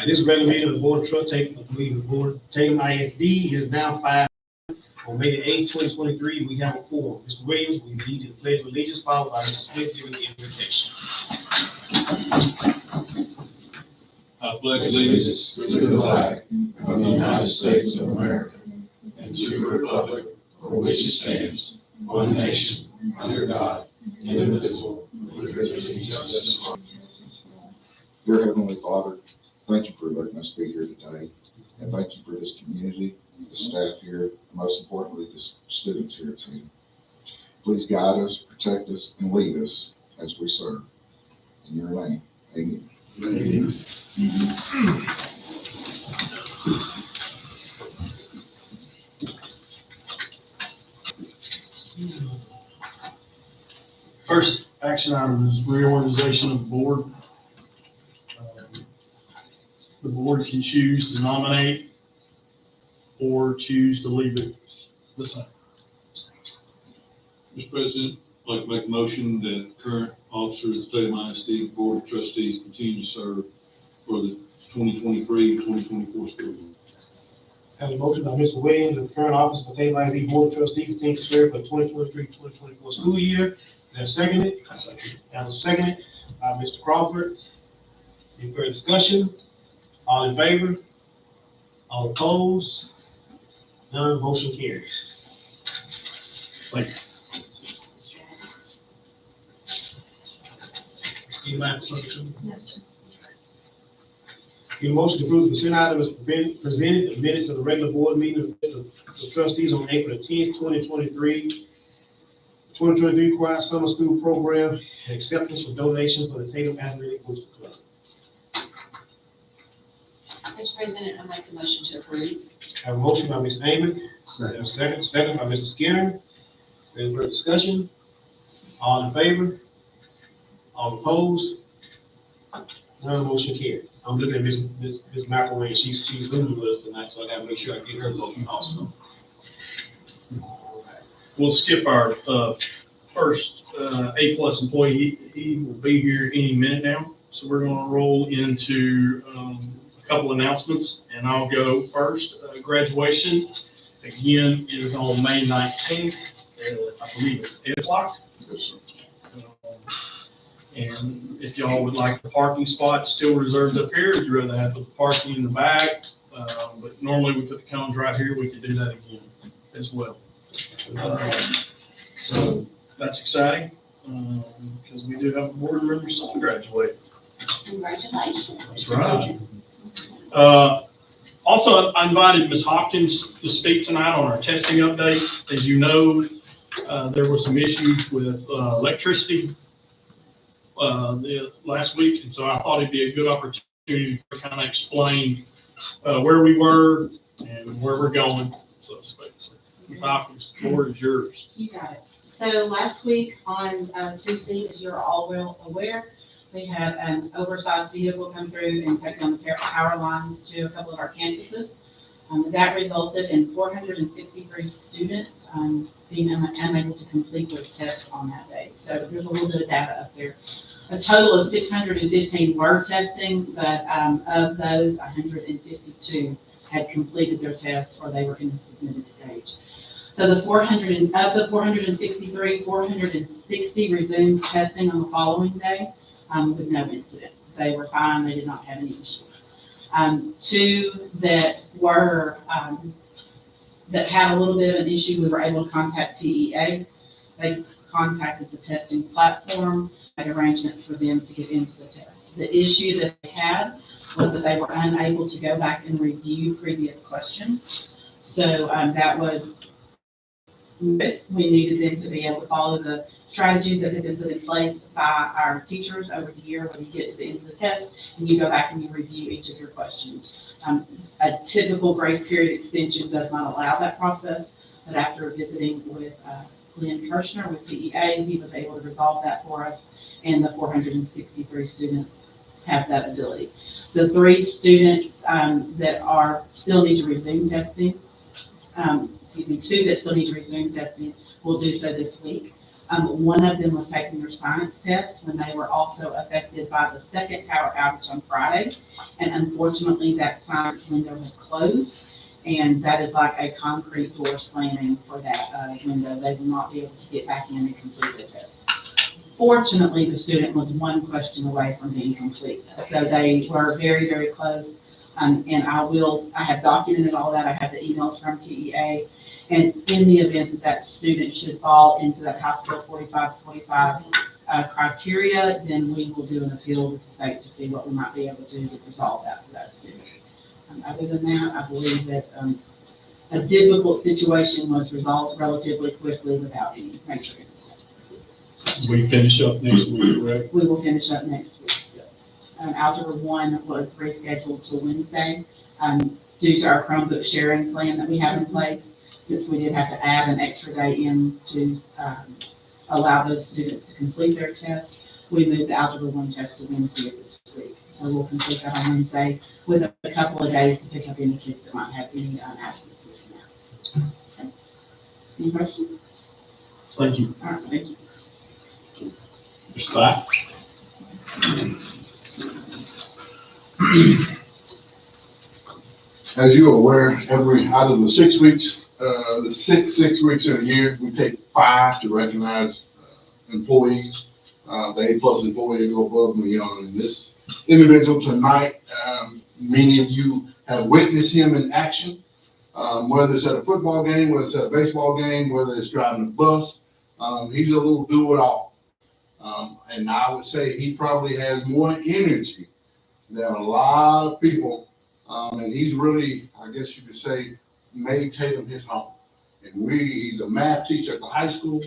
This regular meeting of the Board of Trustees, Tatum ISD is now 5 on May the 8th, 2023. We have a quorum. Mr. Williams, we lead in the pledge of allegiance, followed by Mr. Smith giving the invocation. I pledge allegiance to the flag of the United States of America and to the republic for which it stands, one nation, under God, indivisible, with liberty and justice for all. Dear Heavenly Father, thank you for letting us be here today, and thank you for this community, the staff here, and most importantly, the students here too. Please guide us, protect us, and lead us as we serve. In your name, amen. Amen. First action item is reorganization of the board. The board can choose to nominate or choose to leave it the same. Mr. President, I'd like to make a motion that current officers of the Tatum ISD Board of Trustees continue to serve for the 2023-2024 school year. Have a motion by Mr. Williams, the current officer of the Tatum ISD Board of Trustees, continue to serve for the 2023-2024 school year. They're seconded. I second. Have a second by Mr. Crawford. Any further discussion? All in favor? All opposed? None, motion carries. Thank you. Steve, I have a question. No, sir. Your motion to approve the consent item is presented in minutes of the regular board meeting of the trustees on April 10th, 2023. 2023 choir summer school program and acceptance of donations for the Tatum Athletic Booster Club. Mr. President, I make a motion to approve. Have a motion by Ms. Amon. Second by Mr. Skinner. Any further discussion? All in favor? All opposed? None, motion carried. I'm looking at Ms. McElwain. She's zooming with us tonight, so I gotta make sure I get her vote also. We'll skip our first A-plus employee. He will be here any minute now. So we're going to roll into a couple announcements, and I'll go first. Graduation, again, is on May 19th. I believe it's 8 o'clock. Yes, sir. And if y'all would like the parking spots still reserved up here, if you'd rather have the parking in the back, but normally we put the cones right here, we could do that again as well. So that's exciting, because we do have a board member son graduate. Congratulations. That's right. Also, I invited Ms. Hopkins to speak tonight on our testing update. As you know, there were some issues with electricity last week, and so I thought it'd be a good opportunity to kind of explain where we were and where we're going, so to speak. So, Ms. Hopkins, the floor is yours. You got it. So last week on Tuesday, as you're all well aware, we had an oversized vehicle come through and take down the power lines to a couple of our campuses. That resulted in 463 students being unable to complete their test on that day. So there's a little bit of data up there. A total of 615 were testing, but of those, 152 had completed their test or they were in the submitted stage. So of the 463, 460 resumed testing on the following day with no incident. They were fine. They did not have any issues. Two that were that had a little bit of an issue, we were able to contact TEA. They contacted the testing platform, made arrangements for them to get into the test. The issue that they had was that they were unable to go back and review previous questions. So that was good. We needed them to be able to follow the strategies that have been put in place by our teachers over the year. When you get to the end of the test and you go back and you review each of your questions. A typical grace period extension does not allow that process, but after visiting with Glenn Kirshner with TEA, he was able to resolve that for us, and the 463 students have that ability. The 3 students that are still need to resume testing, 2 that still need to resume testing will do so this week. One of them was taking their science test when they were also affected by the second power outage on Friday. And unfortunately, that science window has closed. And that is like a concrete door slamming for that window. They will not be able to get back in and complete the test. Fortunately, the student was one question away from being complete. So they were very, very close. And I have documented all that. I have the emails from TEA. And in the event that that student should fall into that House Bill 4545 criteria, then we will do an appeal with the state to see what we might be able to do to resolve that for that student. Other than that, I believe that a difficult situation was resolved relatively quickly without any major incidents. We finish up next week, correct? We will finish up next week, yes. Algebra 1 was rescheduled to Wednesday due to our Chromebook sharing plan that we have in place. Since we did have to add an extra day in to allow those students to complete their test, we moved the Algebra 1 test to Wednesday of this week. So we'll complete that on Wednesday with a couple of days to pick up any kids that might have any absences from that. Okay. Any questions? Thank you. All right, thank you. Mr. Black? As you're aware, out of the 6 weeks, the six weeks in a year, we take 5 to recognize employees. The A+ employee go above and beyond. And this individual tonight, many of you have witnessed him in action, whether it's at a football game, whether it's at a baseball game, whether it's driving a bus. He's a little do-it-all. And I would say he probably has more energy than a lot of people. And he's really, I guess you could say, made Tatum his home. And he's a math teacher at the high school.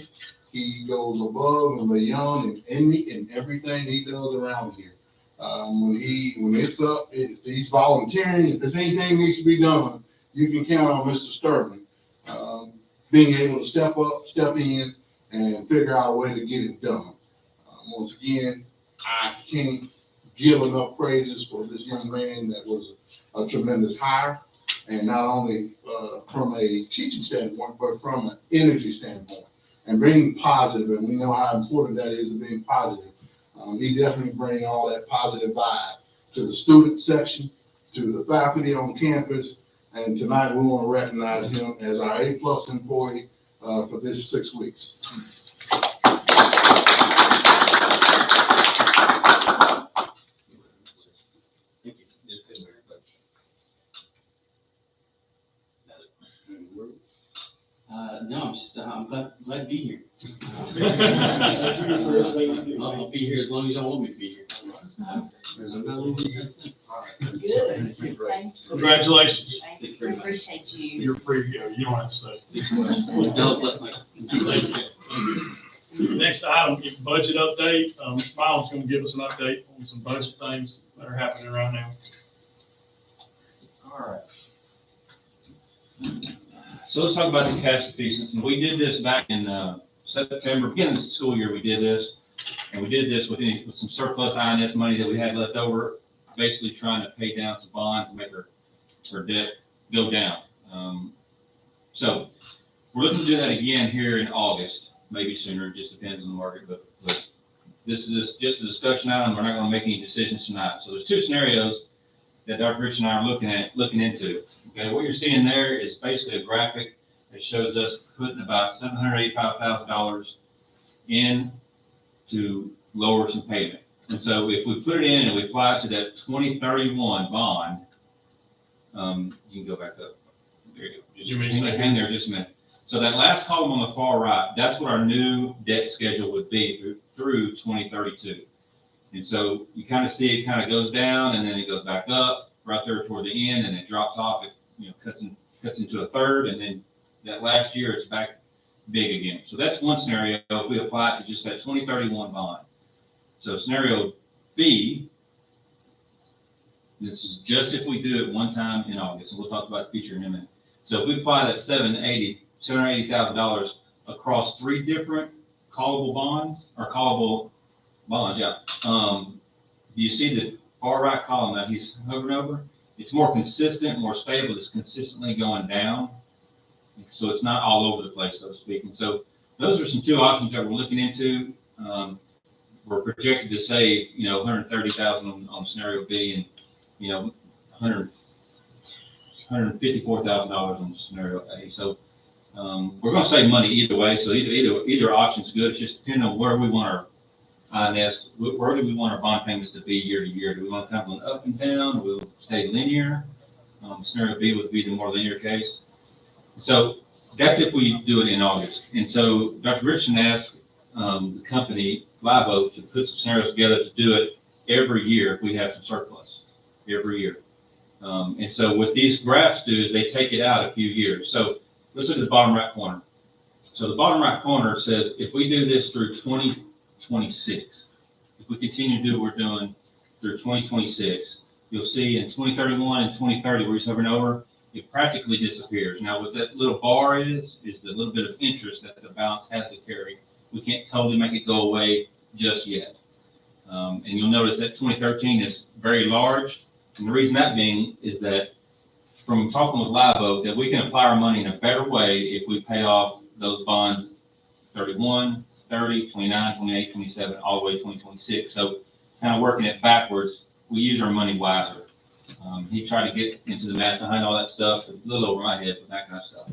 He goes above and beyond in everything he does around here. When it's up, he's volunteering. If there's anything needs to be done, you can count on Mr. Sterling being able to step up, step in, and figure out a way to get it done. Once again, I can't give enough praises for this young man that was a tremendous hire, and not only from a teaching standpoint, but from an energy standpoint, and being positive. And we know how important that is, of being positive. He definitely brings all that positive vibe to the student section, to the faculty on campus, and tonight we want to recognize him as our A+ employee for this 6 weeks. No, I'm glad to be here. I'll be here as long as y'all want me to be here. I'm not leaving since then. Good. Thank you. Congratulations. Thank Thank you. you very much. Appreciate you. You're free to go. You don't have to stay. No, bless my. Thank you. Next item, budget update. Mr. Miles is going to give us an update on some budget things that are happening right now. All right. So let's talk about the cash defeasance. And we did this back in September, beginning of the school year, we did this. And we did this with some surplus INS money that we had left over, basically trying to pay down some bonds and make our debt go down. So we're looking to do that again here in August, maybe sooner, it just depends on the market. But this is just a discussion item. We're not going to make any decisions tonight. So there's 2 scenarios that Dr. Rich and I are looking into. Okay, what you're seeing there is basically a graphic that shows us putting about $785,000 in to lower some payment. And so if we put it in and we apply it to that 2031 bond, you can go back up. There you go. Just hang there just a minute. So that last column on the far right, that's what our new debt schedule would be through 2032. And so you kind of see it kind of goes down and then it goes back up right there toward the end and it drops off. It cuts into a third, and then that last year it's back big again. So that's one scenario if we apply it to just that 2031 bond. So scenario B, this is just if we do it one time in August, and we'll talk about the future in a minute. So if we apply that $780,000 across 3 different callable bonds, you see the far right column that he's hovering over? It's more consistent, more stable. It's consistently going down. So it's not all over the place, so to speak. And so those are some two options that we're looking into. We're projected to save, 130,000 on scenario B and, $154,000 on scenario A. So, we're gonna save money either way. So either option's good. It's just depending on where we want our INS, where do we want our bond payments to be year to year? Do we want to kind of go up and down? Will we stay linear? Scenario B would be the more linear case. So that's if we do it in August. And so Dr. Richardson asked the company, Live Oak, to put some scenarios together to do it every year if we have some surplus, every year. And so what these graphs do is they take it out a few years. So let's look at the bottom right corner. So the bottom right corner says if we do this through 2026, if we continue to do what we're doing through 2026, you'll see in 2031 and 2030, where he's hovering over, it practically disappears. Now, what that little bar is the little bit of interest that the balance has to carry. We can't totally make it go away just yet. And you'll notice that 2013 is very large. And the reason that being is that from talking with Live Oak, that we can apply our money in a better way if we pay off those bonds 31, 30, 29, 28, 27, all the way to 2026. So kind of working it backwards, we use our money wiser. He tried to get into the math behind all that stuff, a little over my head, but that kind of stuff.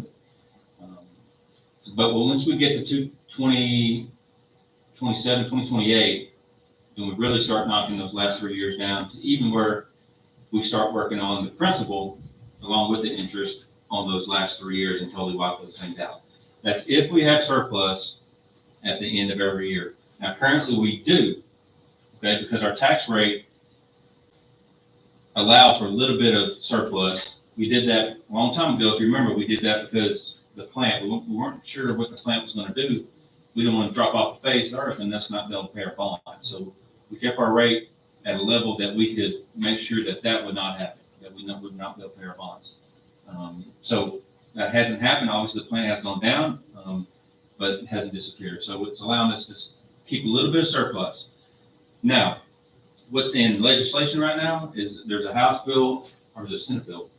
But once we get to 2027, 2028, then we really start knocking those last 3 years down to even where we start working on the principal along with the interest on those last 3 years and totally wipe those things out. That's if we have surplus at the end of every year. Now, currently we do, okay, because our tax rate allows for a little bit of surplus. We did that a long time ago. If you remember, we did that because the plant, we weren't sure what the plant was going to do. We didn't want to drop off the face of the earth and that's not be able to pay our bond. So we kept our rate at a level that we could make sure that that would not happen, that we would not be able to pay our bonds. So that hasn't happened. Obviously, the plant has gone down, but it hasn't disappeared. So it's allowing us to keep a little bit of surplus. Now, what's in legislation right now is there's a House bill or is it a Senate bill?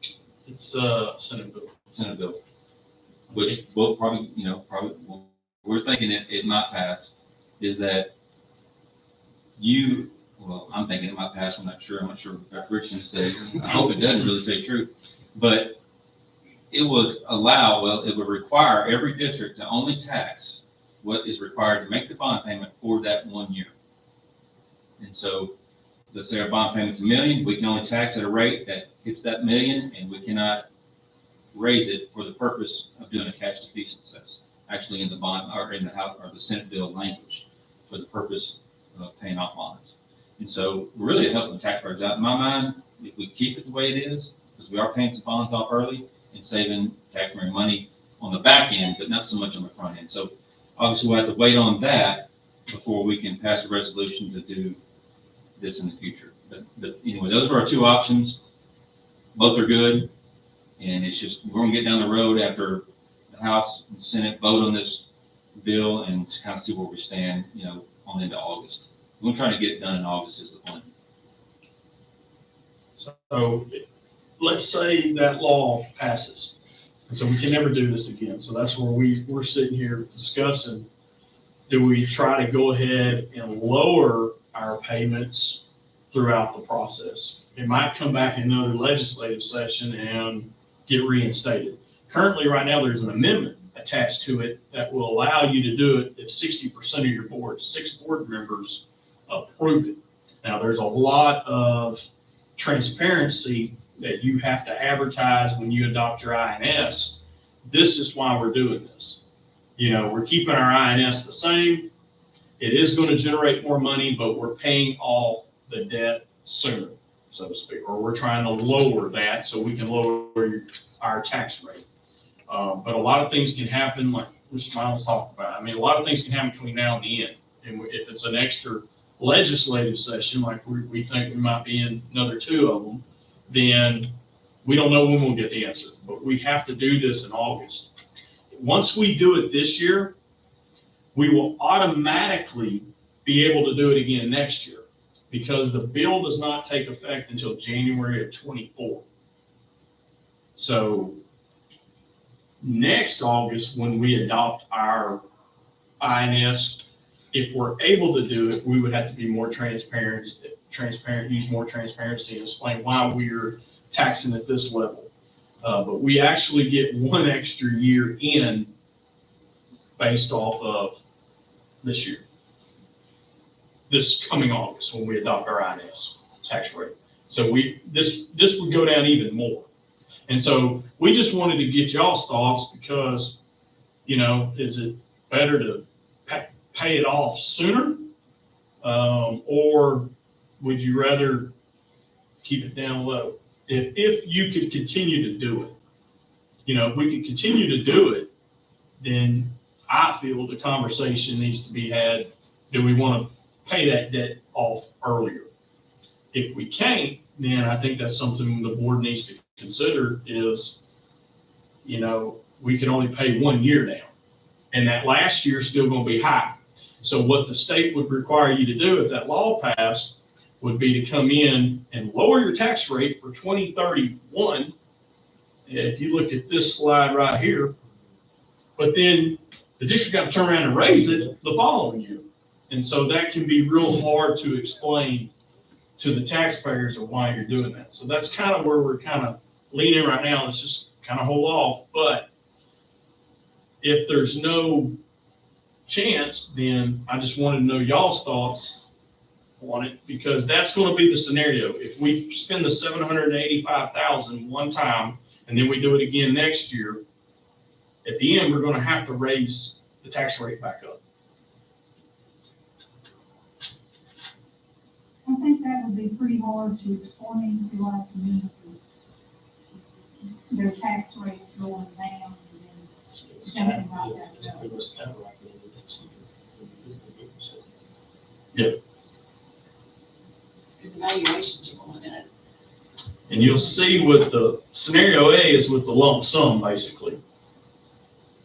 It's Senate bill. Senate bill, which will probably, we're thinking it might pass, is that I'm thinking it might pass. I'm not sure what Dr. Richardson said. I hope it doesn't really say true, but it would it would require every district to only tax what is required to make the bond payment for that 1 year. And so let's say our bond payment's $1 million, we can only tax at a rate that hits that $1 million, and we cannot raise it for the purpose of doing a cash defeasance. That's actually in the bond or in the House or the Senate bill language for the purpose of paying off bonds. And so we're really helping the taxpayers out. In my mind, if we keep it the way it is, because we are paying some bonds off early and saving taxpayer money on the back end, but not so much on the front end. So obviously we'll have to wait on that before we can pass a resolution to do this in the future. But anyway, those are our two options. Both are good. And it's just, we're gonna get down the road after the House and Senate vote on this bill and to kind of see where we stand, on into August. We're trying to get it done in August is the plan. So let's say that law passes. And so we can never do this again. So that's where we're sitting here discussing, do we try to go ahead and lower our payments throughout the process? It might come back in another legislative session and get reinstated. Currently, right now, there's an amendment attached to it that will allow you to do it if 60% of your board, 6 board members approve it. Now, there's a lot of transparency that you have to advertise when you adopt your INS. This is why we're doing this. We're keeping our INS the same. It is going to generate more money, but we're paying off the debt sooner, so to speak, or we're trying to lower that so we can lower our tax rate. But a lot of things can happen, like Mr. Miles talked about. A lot of things can happen between now and the end. And if it's an extra legislative session, like we think we might be in another 2 of them, then we don't know when we'll get the answer. But we have to do this in August. Once we do it this year, we will automatically be able to do it again next year because the bill does not take effect until January of 24. So next August, when we adopt our INS. If we're able to do it, we would have to be more transparent, use more transparency and explain why we're taxing at this level. But we actually get one extra year in based off of this year. This coming August, when we adopt our INS tax rate. So this would go down even more. And so we just wanted to get y'all's thoughts because, is it better to pay it off sooner? Or would you rather keep it down low? If you could continue to do it, if we could continue to do it, then I feel the conversation needs to be had. Do we want to pay that debt off earlier? If we can't, then I think that's something the board needs to consider is, we can only pay 1 year now. And that last year is still going to be high. So what the state would require you to do if that law passed would be to come in and lower your tax rate for 2031. If you look at this slide right here, but then the district got to turn around and raise it the following year. And so that can be real hard to explain to the taxpayers of why you're doing that. So that's kind of where we're kind of leaning right now. Let's just kind of hold off. But if there's no chance, then I just wanted to know y'all's thoughts on it, because that's going to be the scenario. If we spend the $785,000 one time and then we do it again next year, at the end, we're going to have to raise the tax rate back up. I think that would be pretty hard to explain to our community. Their tax rates going down and then jumping right back up. Because valuations are going up. And you'll see with the scenario A is with the lump sum, basically.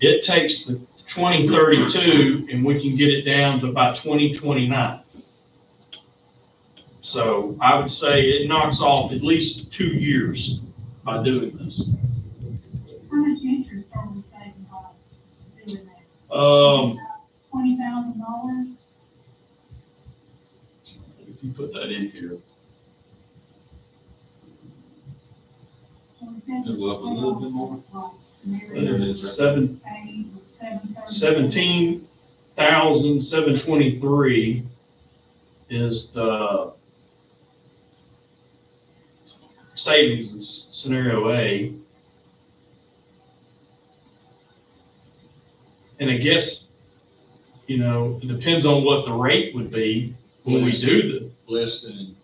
It takes the 2032 and we can get it down to about 2029. So I would say it knocks off at least 2 years by doing this. How much interest are we saving on doing that? $20,000? If you put that in here, It'll go up a little bit more. it is 17,723 is the savings in scenario A. And I guess, it depends on what the rate would be when we do Less than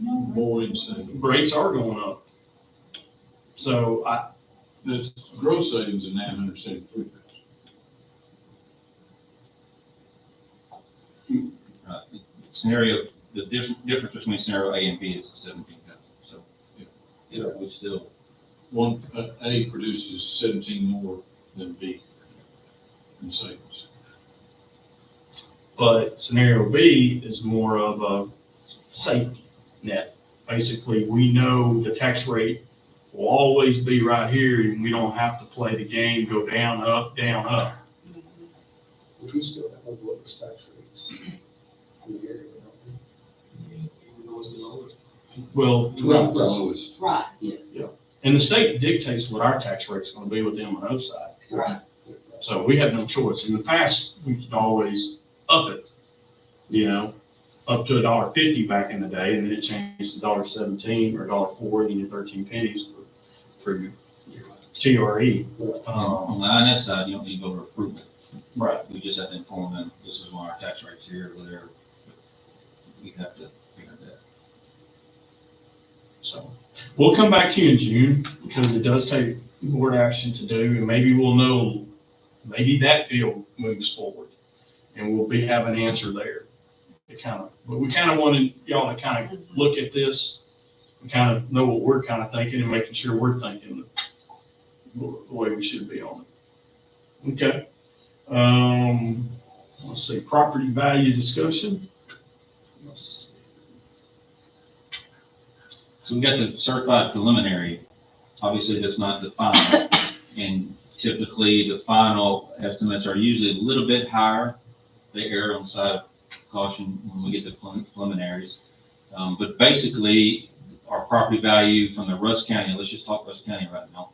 No, more incentive. the rates are going up. So The gross savings of $973,000. Scenario, the difference between scenario A and B is 17,000. So, yeah, we still, One, A produces 17 more than B in savings. But scenario B is more of a safety net. Basically, we know the tax rate will always be right here, and we don't have to play the game, go down, up, down, up. Which we still have one of the lowest tax rates in the area, don't we? Even though it's the lowest. Well, The lowest. Right, yeah, and the state dictates what our tax rate's gonna be with the M&O side. right. So we have no choice. In the past, we could always up it, up to $1.50 back in the day, and then it changed to $1.17 or $1.04, and your 13 pennies for your TRE. on the INS side, you don't need to go to approval. Right. We just have to inform them, this is why our tax rate's here, or whatever. We have to figure that. So we'll come back to you in June because it does take board action to do, and maybe we'll know, maybe that bill moves forward and we'll have an answer there. But we kind of wanted y'all to kind of look at this and kind of know what we're kind of thinking and making sure we're thinking the way we should be on it. Okay. Let's see, property value discussion. So we got the certified preliminary, obviously that's not the final. And Typically, the final estimates are usually a little bit higher. They err on the side of caution when we get the preliminaries. But basically, our property value from the Russ County, let's just talk Russ County right now,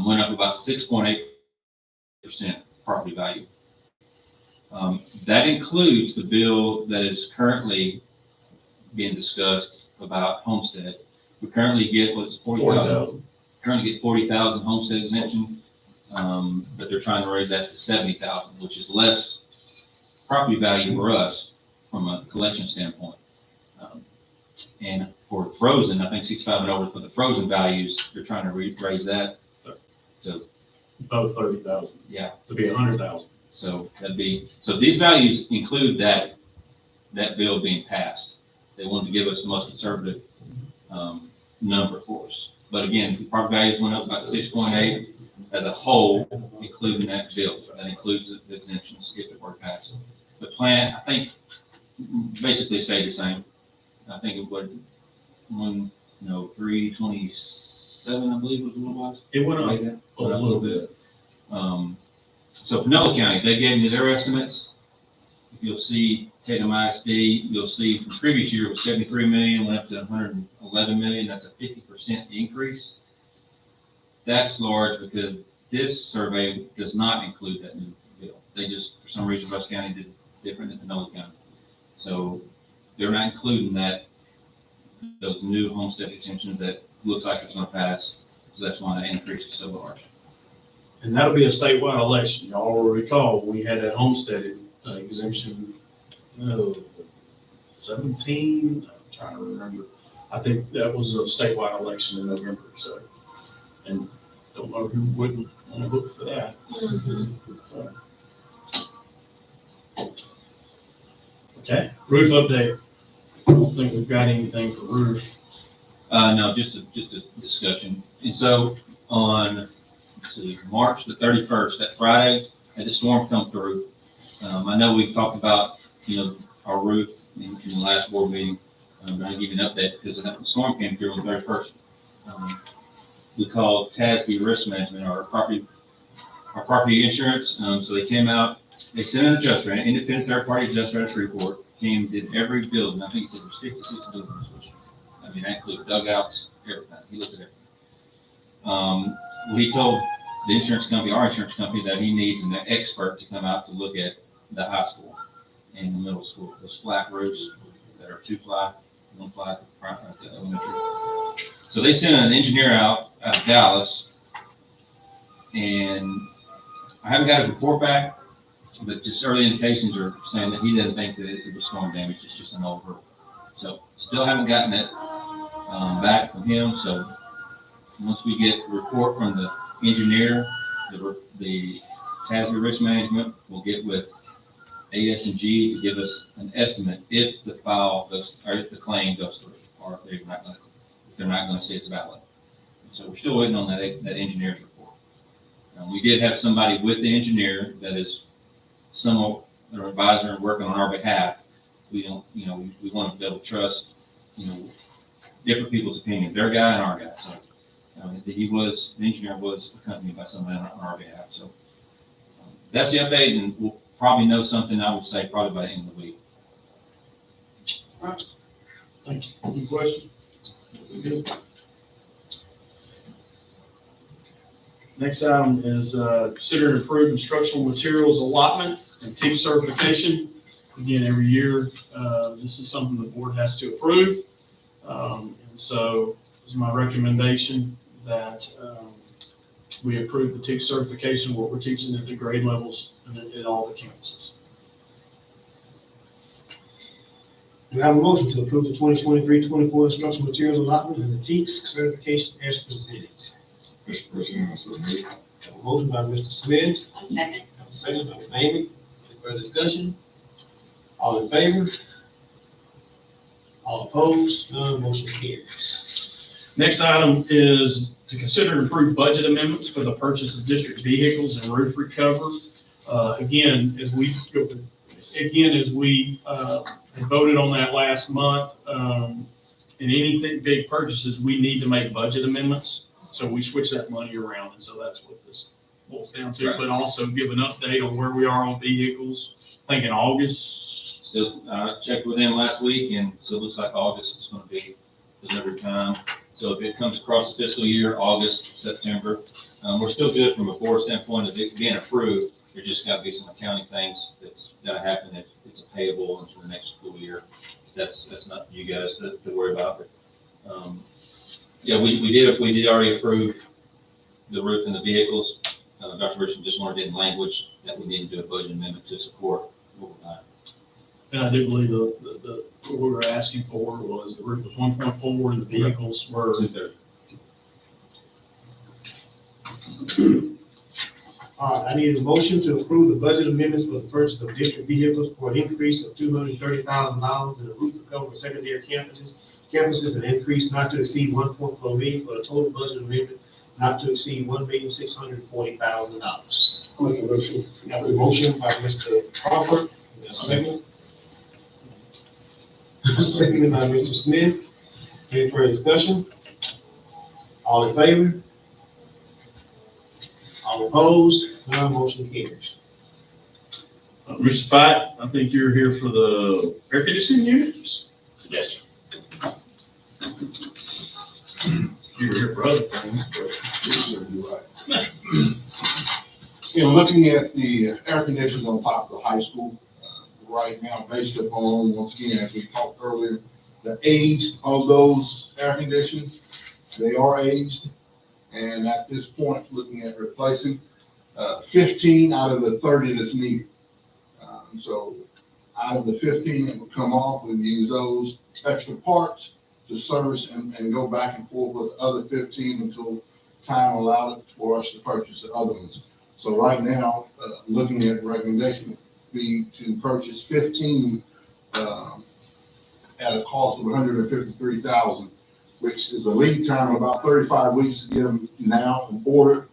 went up about 6.8% property value. That includes the bill that is currently being discussed about homestead. We currently get, what's 40,000? Currently get 40,000 homestead exemption, but they're trying to raise that to 70,000, which is less property value for us from a collection standpoint. And for frozen, I think 65 and over for the frozen values, they're trying to raise that to, About 30,000, yeah. to be 100,000. So so these values include that bill being passed. They wanted to give us the most conservative, number for us. But again, the property values went up about 6.8 as a whole, including that bill. That includes the exemptions if it were passed. The plan, I think, basically stayed the same. I think it would, 327, I believe was what it was. It went up A little bit. So Pinellas County, they gave me their estimates. If you'll see Tatum ISD, you'll see from previous year it was 73 million, went up to 111 million. That's a 50% increase. That's large because this survey does not include that new bill. They just, for some reason, Russ County did different than Pinellas County. So they're not including those new homestead exemptions that looks like it's gonna pass. So that's why that increase is so large. And that'll be a statewide election. Y'all will recall, we had that homestead exemption, 17, I'm trying to remember. I think that was a statewide election in November, so. And don't know who wouldn't want to vote for that. So. Okay, roof update. I don't think we've got anything for roof. No, just a discussion. And so on, let's see, March the 31st, that Friday, had the storm come through. I know we've talked about, our roof in the last board meeting. I'm going to give you an update because the storm came through on the 31st. We called TASB Risk Management, our property insurance. So they came out, they sent an adjuster, an independent third-party adjuster at Shreveport, came, did every building. I think he said there's 56 buildings, which, that included dugouts, everything. He looked at everything. He told the insurance company, our insurance company, that he needs an expert to come out to look at the high school and the middle school, those flat roofs that are 2-ply, 1-ply at the elementary. So they sent an engineer out of Dallas, and I haven't got his report back, but just early indications are saying that he doesn't think that it was storm damage, it's just an old roof. So still haven't gotten it back from him. So once we get a report from the engineer, the TASB Risk Management will get with AS&G to give us an estimate if the file goes, or if the claim goes through, or if they're not going to say it's valid. So we're still waiting on that engineer's report. We did have somebody with the engineer that is somewhat their advisor and working on our behalf. We don't, we want to be able to trust, different people's opinion, their guy and our guy. So the engineer was accompanied by somebody on our behalf. So that's the update, and we'll probably know something, I would say, probably by the end of the week. All right. Thank you. Any questions? Good. Next item is consider improved instructional materials allotment and teach certification. Again, every year, this is something the board has to approve. And so this is my recommendation that we approve the teach certification, what we're teaching at the grade levels and at all the campuses. Do I have a motion to approve the 2023-24 instructional materials allotment and the TEKS certification as presented? Mr. President, I so move. Have a motion by Mr. Smith, A second. have a second by Ms. Amy. Any further discussion? All in favor? All opposed? None, motion carries. Next item is to consider and approve budget amendments for the purchase of district vehicles and roof recover. Again, as we had voted on that last month, in anything big purchases, we need to make budget amendments. So we switch that money around, and so that's what this boils down to, but also give an update on where we are on vehicles. I think in August. Still, checked with them last week, and so it looks like August is gonna be delivery time. So if it comes across the fiscal year, August, September, we're still good from a board standpoint of it being approved. There just gotta be some accounting things that's gotta happen if it's payable into the next school year. That's not you guys to worry about, but, yeah, we did already approve the roof and the vehicles. Dr. Richardson just wanted in language that we need to do a budget amendment to support what we're buying. And I do believe what we were asking for was the roof was 1.4 and the vehicles were. 230. All right, I need a motion to approve the budget amendments for the purchase of district vehicles for an increase of $230,000 in the roof recovery for secondary campuses, an increase not to exceed $1.4 million for a total budget amendment not to exceed $1,640,000. Make a motion. Got a motion by Mr. Crawford, a second. Seconded by Mr. Smith. Any further discussion? All in favor? All opposed? None motion carries. Mr. Fight, I think you're here for the air conditioning units? Yes. You were here for other things, but. Yes, sir, you're right. You know, looking at the air conditioners on top of the high school, right now, based upon, once again, as we talked earlier, the age of those air conditioners, they are aged. And at this point, looking at replacing 15 out of the 30 that's needed. So out of the 15 that would come off, we'd use those extra parts to service and go back and forth with the other 15 until time allowed it for us to purchase the other ones. So right now, looking at the recommendation would be to purchase 15 at a cost of $153,000, which is a lead time of about 35 weeks to get them now and ordered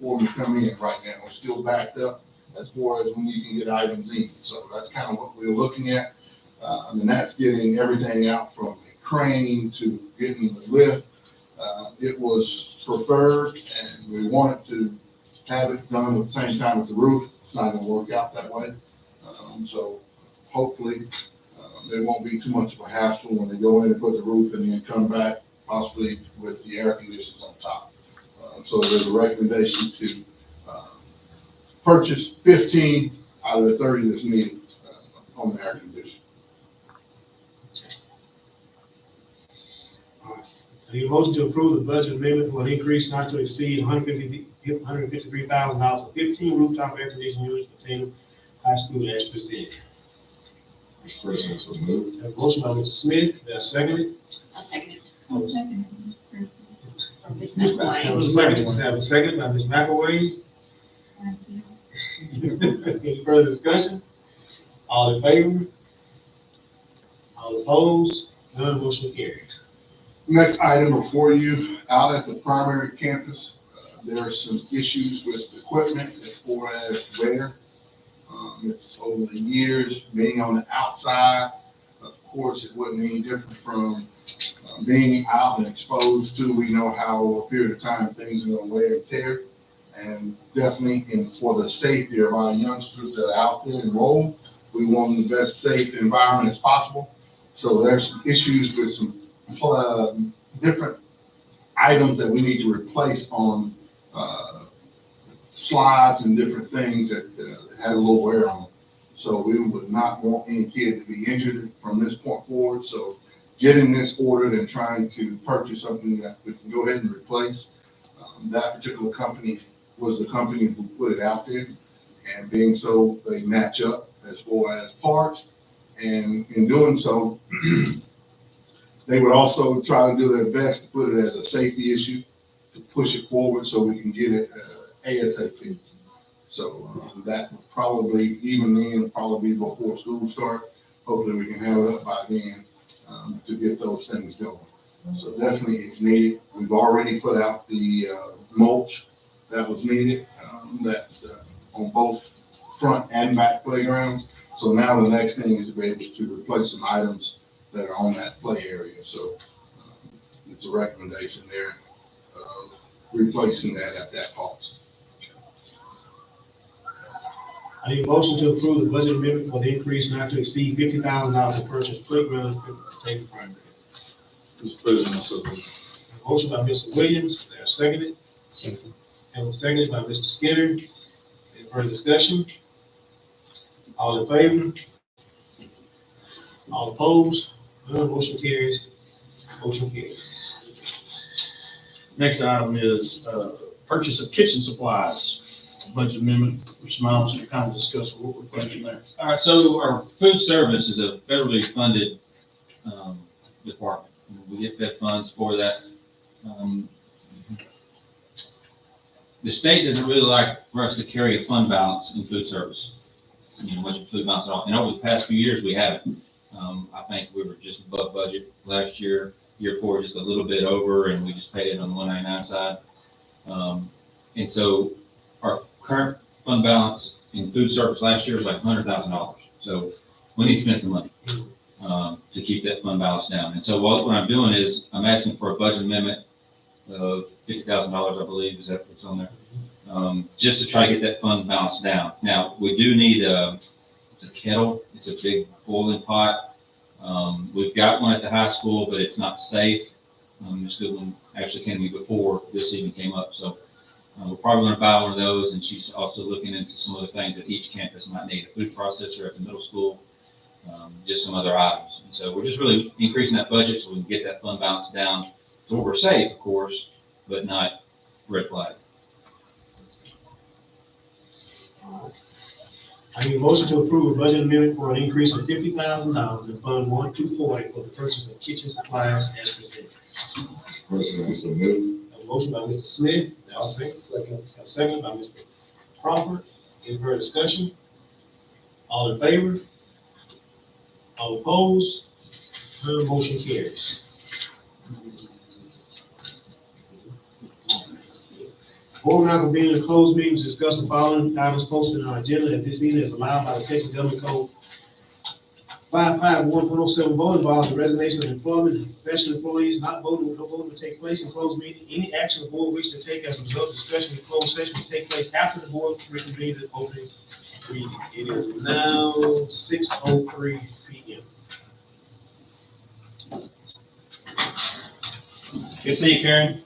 for them to come in right now. We're still backed up as far as when you can get items in. So that's kind of what we're looking at. And that's getting everything out from the crane to getting the lift. It was preferred and we wanted to have it done at the same time with the roof. It's not going to work out that way. So hopefully there won't be too much of a hassle when they go in and put the roof and then come back possibly with the air conditioners on top. So there's a recommendation to purchase 15 out of the 30 that's needed on the air conditioner. I need a motion to approve the budget amendment for an increase not to exceed $153,000 for 15 rooftop air conditioning units for Tatum High School as presented. Mr. President, so moved. Have a motion by Mr. Smith, that's seconded. I'll second it. I'll second it, Mr. President. Or Ms. Have a second by Ms. McElwain. Thank you. Any further discussion? All in favor? All opposed? None motion carries. Next item before you, out at the primary campus, there are some issues with equipment as far as wear. It's over the years being on the outside. Of course, it wasn't any different from being out and exposed to. We know how over a period of time things are going to wear and tear. And definitely for the safety of our youngsters that are out there enrolled, we want the best safe environment as possible. So there's some issues with some different items that we need to replace on slides and different things that had a little wear on them. So we would not want any kid to be injured from this point forward. So getting this ordered and trying to purchase something that we can go ahead and replace. That particular company was the company who put it out there, and being so, they match up as far as parts. And in doing so, they would also try to do their best to put it as a safety issue, to push it forward so we can get it ASAP. So that would probably, even then, probably before school start. Hopefully we can have it up by then to get those things going. So definitely it's needed. We've already put out the mulch that was needed on both front and back playgrounds. So now the next thing is to be able to replace some items that are on that play area. So it's a recommendation there of replacing that at that cost. I need a motion to approve the budget amendment for the increase not to exceed $50,000 to purchase playground equipment for Taylor Primary. Mr. President, I so move. Motion by Mr. Williams, there, seconded. Second. And was seconded by Mr. Skinner. Any further discussion? All in favor? All opposed? None, motion carries. Motion carries. Next item is, purchase of kitchen supplies. Budget amendment, Mr. Miles, you kind of discussed what we're thinking there. All right, so our food service is a federally funded department. We get Fed funds for that. The state doesn't really like for us to carry a fund balance in food service. Much of food balance at all. And over the past few years, we haven't. I think we were just above budget last year. Year four, just a little bit over, and we just paid it on the 199 side. And so our current fund balance in food service last year was like $100,000. So we need to spend some money to keep that fund balance down. And so what I'm doing is I'm asking for a budget amendment of $50,000, I believe, is that what's on there? Just to try to get that fund balance down. Now, we do need it's a kettle. It's a big boiling pot. We've got one at the high school, but it's not safe. This good one actually came to me before this even came up. So we're probably going to buy one of those. And she's also looking into some other things that each campus might need: a food processor at the middle school, just some other items. And so we're just really increasing that budget so we can get that fund balance down to where we're safe, of course, but not red flag. I need a motion to approve a budget amendment for an increase of $50,000 in Fund 1240 for the purchase of kitchen supplies as presented. President, I so move. A motion by Mr. Smith, a second by Mr. Crawford. Any further discussion? All in favor? All opposed? None, motion carries. Board will now convene in a closed meeting to discuss the following items posted on our agenda as this evening is allowed by the Texas Government Code 551.07 voting involves the resignation of employment of professional employees. Not voting, no voting will take place in closed meeting. Any action the board wishes to take as a result of discussion in closed session will take place after the board reconvenes in opening meeting. It is now 6:03 p.m. Good to see you, Karen.